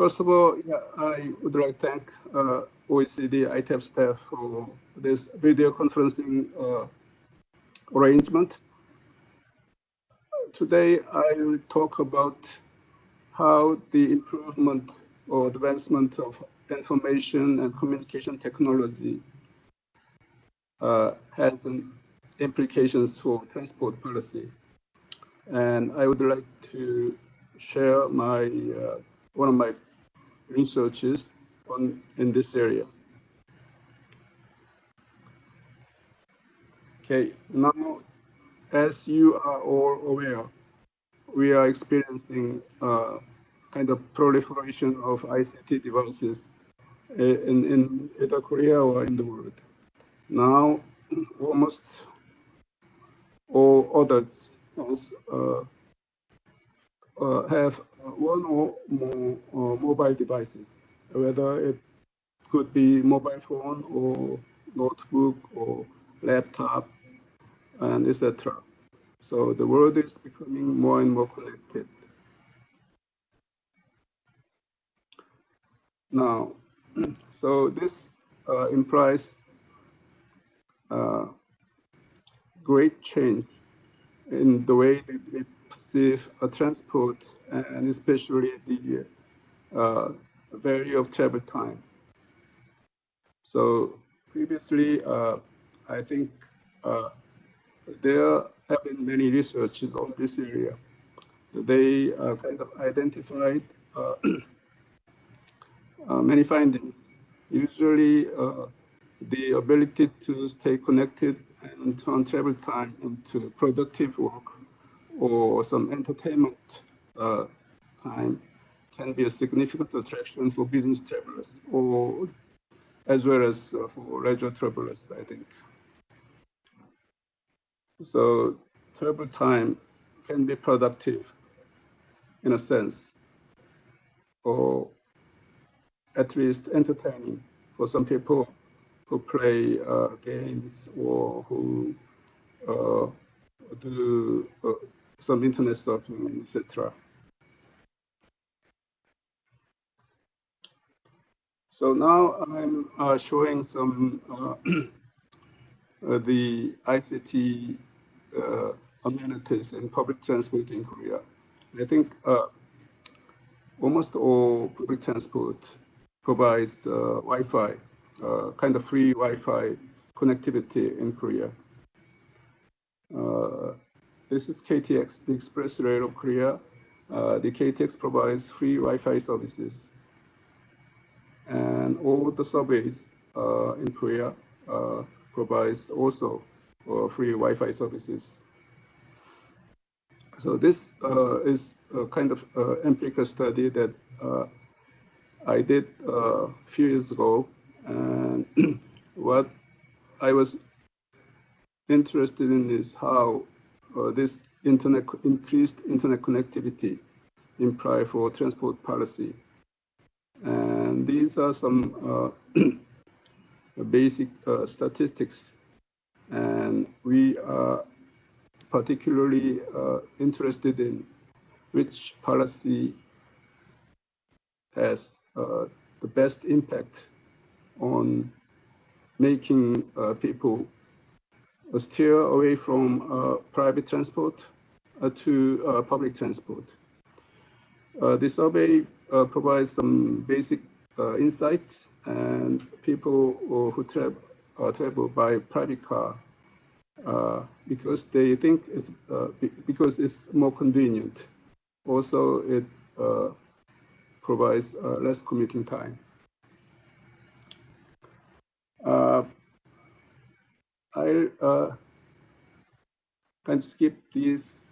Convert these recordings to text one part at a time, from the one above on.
First of all, yeah, I would like to thank OECD ITF staff for this video conferencing arrangement. Today, I will talk about how the improvement or advancement of information and communication technology has implications for transport policy. And I would like to share my one of my researches in this area. Okay, now, as you are all aware, we are experiencing kind of proliferation of ICT devices in either Korea or in the world. Now, almost all adults have one or more mobile devices, whether it could be mobile phone or notebook or laptop, and etc. So the world is becoming more and more connected. Now, so this implies great change in the way that we perceive transport, and especially the value of travel time. So previously, I think there have been many researches on this area. They kind of identified many findings. Usually, the ability to stay connected and turn travel time into productive work or some entertainment time can be a significant attraction for business travelers, or as well as for leisure travelers, I think. So travel time can be productive in a sense, or at least entertaining for some people who play games or who do some internet surfing, etc. So now I'm showing some the ICT amenities in public transport in Korea. I think almost all public transport provides Wi-Fi, kind of free Wi-Fi connectivity in Korea. This is KTX, the Express Rail of Korea. The KTX provides free Wi-Fi services. And all the subways in Korea provides also free Wi-Fi services. So this is a kind of empirical study that I did a few years ago, and what I was interested in is how this increased internet connectivity imply for transport policy. And these are some basic statistics, and we are particularly interested in which policy has the best impact on making people steer away from private transport to public transport. The survey provides some basic insights, and people who travel by private car because they think it's because it's more convenient. Also, it provides less commuting time. I'll kind of skip this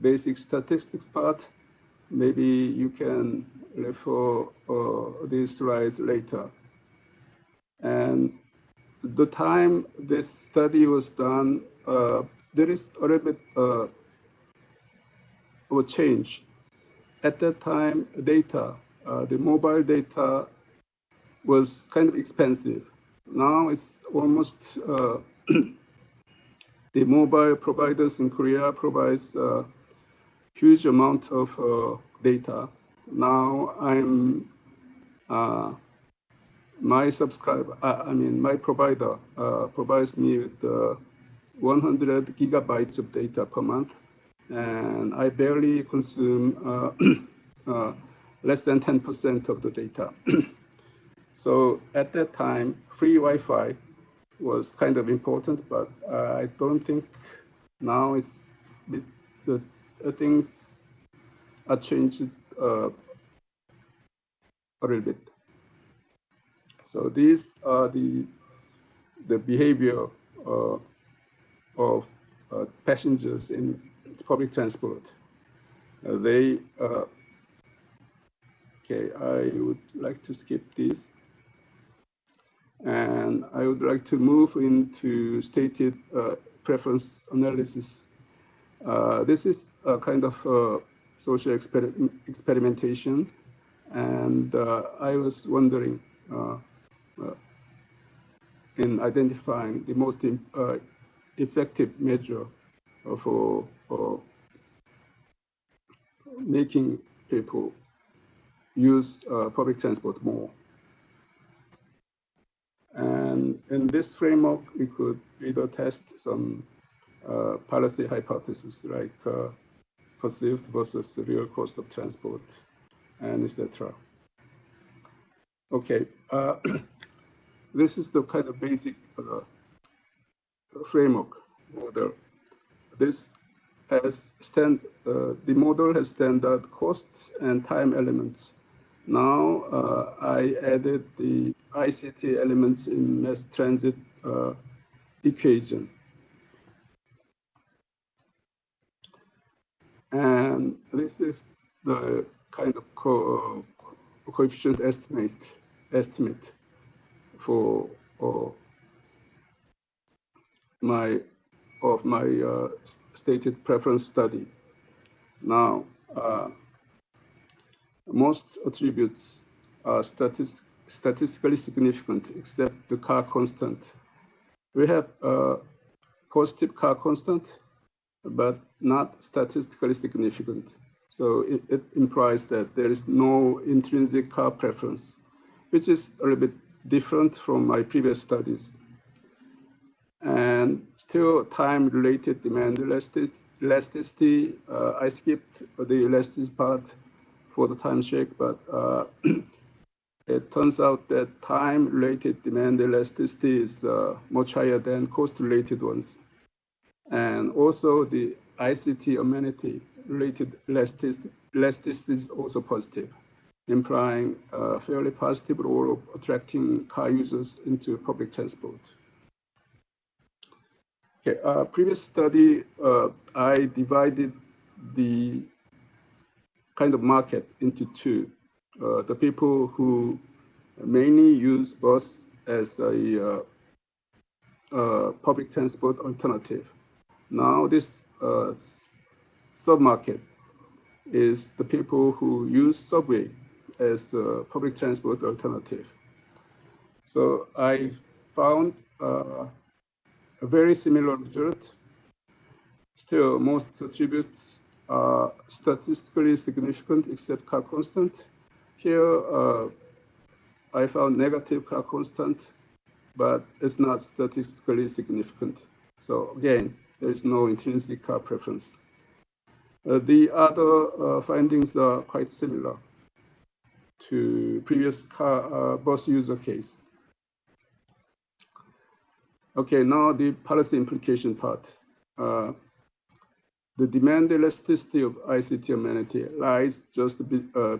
basic statistics part. Maybe you can refer these slides later. And the time this study was done, there is a little bit of a change. At that time, data, the mobile data was kind of expensive. Now it's almost, the mobile providers in Korea provides a huge amount of data, Now I'm my subscriber. My provider provides me with 100 gigabytes of data per month, and I barely consume less than 10% of the data. So at that time, free Wi-Fi was kind of important, but I don't think now the things are changed a little bit. So these are the behavior of passengers in public transport. Okay, I would like to skip this. And I would like to move into stated preference analysis. This is a kind of social experimentation. And I was wondering in identifying the most effective measure for making people use public transport more. And in this framework, we could either test some policy hypotheses like perceived versus real cost of transport, and etc. Okay, this is the kind of basic framework model. This has the model has standard costs and time elements. Now I added the ICT elements in mass transit equation. And this is the kind of coefficient estimate for my stated preference study. Now, most attributes are statistically significant except the car constant. We have positive car constant, but not statistically significant. So it implies that there is no intrinsic car preference, which is a little bit different from my previous studies. And still time-related demand elasticity. I skipped the elasticity part for the time shake, but it turns out that time-related demand elasticity is much higher than cost-related ones. And also the ICT amenity-related elasticity is also positive, implying a fairly positive role of attracting car users into public transport. Okay, previous study, I divided the kind of market into two. The people who mainly use bus as a public transport alternative. Now this sub-market is the people who use subway as a public transport alternative. So I found a very similar result. Still, most attributes are statistically significant except car constant. Here, I found negative car constant, but it's not statistically significant. So again, there is no intrinsic car preference. The other findings are quite similar to previous bus user case. Okay, now the policy implication part. The demand elasticity of ICT amenity lies just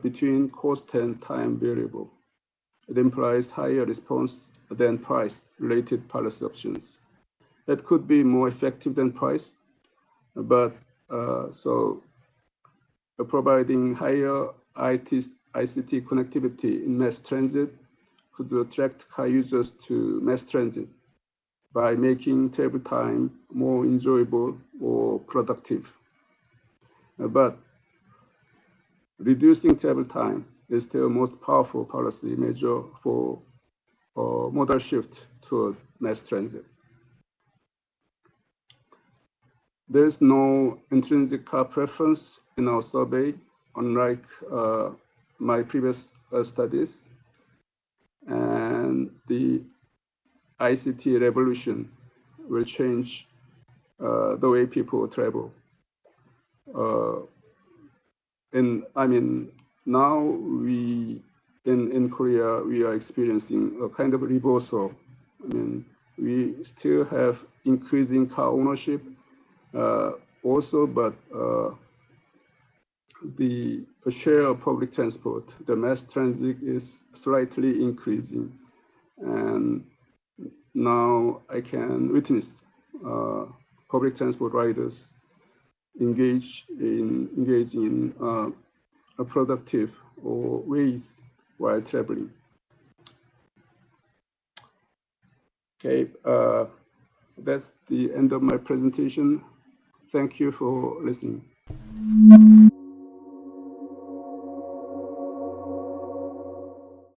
between cost and time variable. It implies higher response than price-related policy options. That could be more effective than price, but providing higher ICT connectivity in mass transit could attract car users to mass transit by making travel time more enjoyable or productive. But reducing travel time is still the most powerful policy measure for modal shift toward mass transit. There is no intrinsic car preference in our survey, unlike my previous studies, and the ICT revolution will change the way people travel. And I mean, now we in Korea we are experiencing a kind of reversal. I mean, we still have increasing car ownership also, but the share of public transport, the mass transit, is slightly increasing, and now I can witness public transport riders engaging in a productive or ways while traveling. Okay, that's the end of my presentation. Thank you for listening.